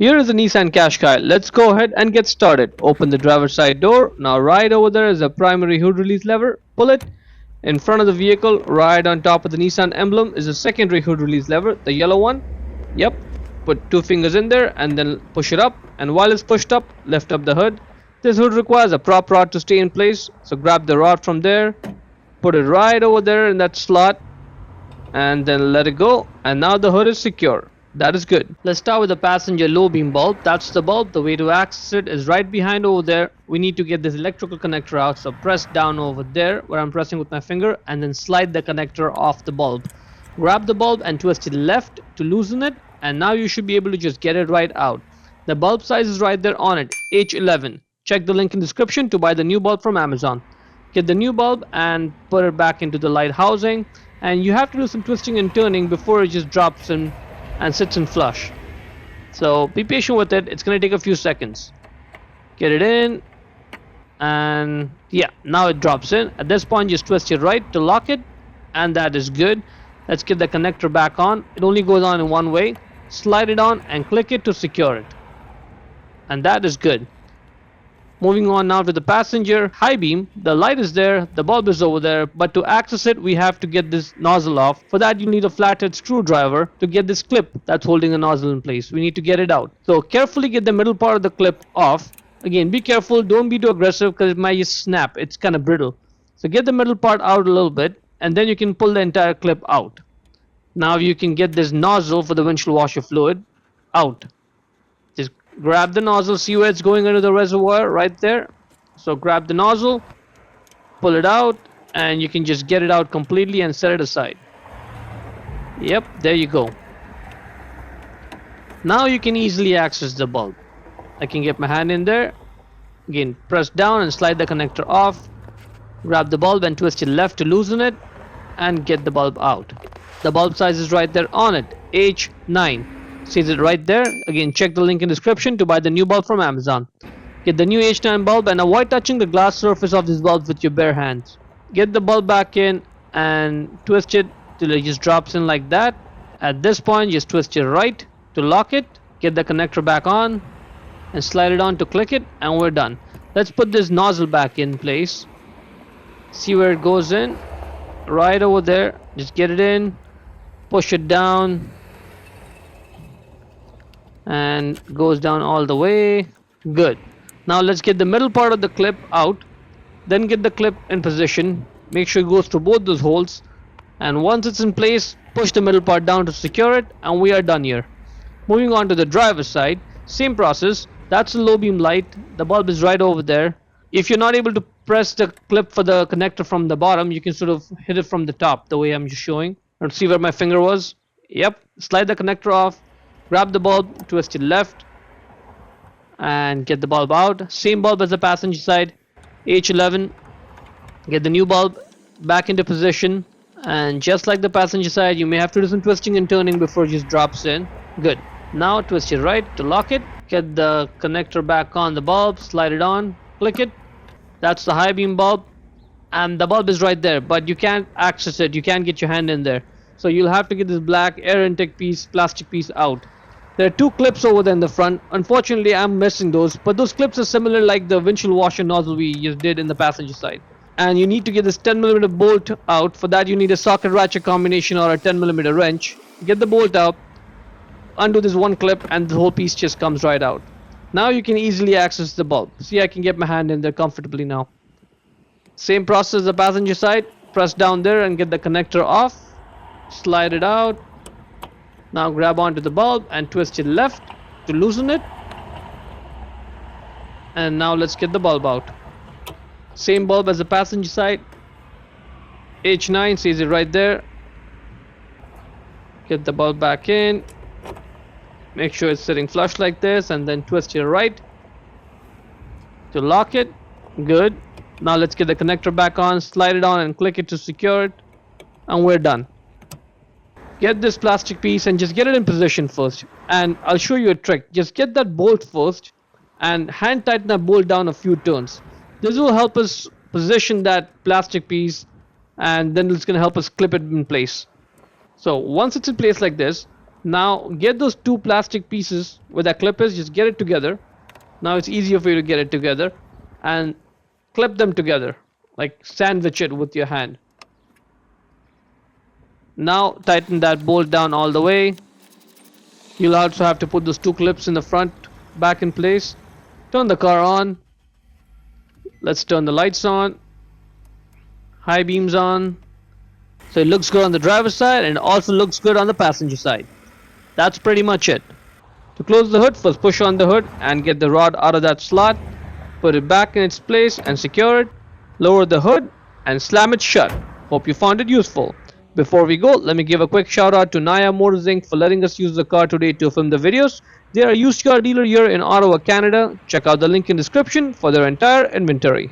Here is the Nissan Qashqai. Let's go ahead and get started. Open the driver's side door. Now right over there is a primary hood release lever. Pull it. In front of the vehicle, right on top of the Nissan emblem, is a secondary hood release lever, the yellow one. Yep. Put two fingers in there and then push it up. And while it's pushed up, lift up the hood. This hood requires a prop rod to stay in place. So grab the rod from there. Put it right over there in that slot. And then let it go. And now the hood is secure. That is good. Let's start with the passenger low beam bulb. That's the bulb. The way to access it is right behind over there. We need to get this electrical connector out. So press down over there where I'm pressing with my finger and then slide the connector off the bulb. Grab the bulb and twist it left to loosen it, and now you should be able to just get it right out. The bulb size is right there on it, H11. Check the link in the description to buy the new bulb from Amazon. Get the new bulb and put it back into the light housing, and you have to do some twisting and turning before it just drops in and sits in flush. So be patient with it. It's going to take a few seconds. Get it in, and yeah, now it drops in. At this point, just twist it right to lock it, and that is good. Let's get the connector back on. It only goes on in one way. Slide it on and click it to secure it, and that is good. Moving on now to the passenger high beam. The light is there, the bulb is over there, but to access it we have to get this nozzle off. For that you need a flathead screwdriver to get this clip that's holding the nozzle in place. We need to get it out. So carefully get the middle part of the clip off. Again, be careful, don't be too aggressive because it might just snap. It's kind of brittle. So get the middle part out a little bit and then you can pull the entire clip out. Now you can get this nozzle for the windshield washer fluid out. Just grab the nozzle, see where it's going into the reservoir right there. So grab the nozzle, pull it out, and you can just get it out completely and set it aside. Yep, there you go. Now you can easily access the bulb. I can get my hand in there. Again, press down and slide the connector off. Grab the bulb and twist it left to loosen it and get the bulb out. The bulb size is right there on it, H9. Says it right there. Again, check the link in the description to buy the new bulb from Amazon. Get the new H9 bulb and avoid touching the glass surface of this bulb with your bare hands. Get the bulb back in and twist it till it just drops in like that. At this point, just twist it right to lock it. Get the connector back on and slide it on to click it, and we're done. Let's put this nozzle back in place. See where it goes in. Right over there. Just get it in. Push it down. And goes down all the way. Good. Now let's get the middle part of the clip out, then get the clip in position. Make sure it goes through both those holes, and once it's in place, push the middle part down to secure it, and we are done here. Moving on to the driver's side, same process. That's the low beam light. The bulb is right over there. If you're not able to press the clip for the connector from the bottom, you can sort of hit it from the top the way I'm just showing. Let's see where my finger was. Yep, slide the connector off. Grab the bulb, twist it left, and get the bulb out. Same bulb as the passenger side, H11. Get the new bulb back into position, and just like the passenger side, you may have to do some twisting and turning before it just drops in. Good. Now twist it right to lock it. Get the connector back on the bulb, slide it on, click it. That's the high beam bulb, and the bulb is right there, but you can't access it. You can't get your hand in there. So you'll have to get this black air intake piece, plastic piece out. There are two clips over there in the front. Unfortunately, I'm missing those, but those clips are similar like the windshield washer nozzle we just did in the passenger side. And you need to get this 10mm bolt out. For that, you need a socket ratchet combination or a 10mm wrench. Get the bolt out, undo this one clip, and the whole piece just comes right out. Now you can easily access the bulb. See, I can get my hand in there comfortably now. Same process as the passenger side. Press down there and get the connector off. Slide it out. Now grab onto the bulb and twist it left to loosen it. And now let's get the bulb out. Same bulb as the passenger side. H9 sees it right there. Get the bulb back in. Make sure it's sitting flush like this, and then twist it right to lock it. Good. Now let's get the connector back on, slide it on and click it to secure it, and we're done. Get this plastic piece and just get it in position first, and I'll show you a trick. Just get that bolt first and hand tighten that bolt down a few turns. This will help us position that plastic piece, and then it's going to help us clip it in place. So once it's in place like this, Now get those two plastic pieces where that clip is, just get it together. Now it's easier for you to get it together and clip them together, like sandwich it with your hand. Now tighten that bolt down all the way. You'll also have to put those two clips in the front back in place. Turn the car on. Let's turn the lights on. High beams on. So it looks good on the driver's side and it also looks good on the passenger side. That's pretty much it. To close the hood, first push on the hood and get the rod out of that slot. Put it back in its place and secure it. Lower the hood and slam it shut. Hope you found it useful. Before we go, let me give a quick shout out to Naya Motors Inc. for letting us use the car today to film the videos. They are a used car dealer here in Ottawa, Canada. Check out the link in description for their entire inventory.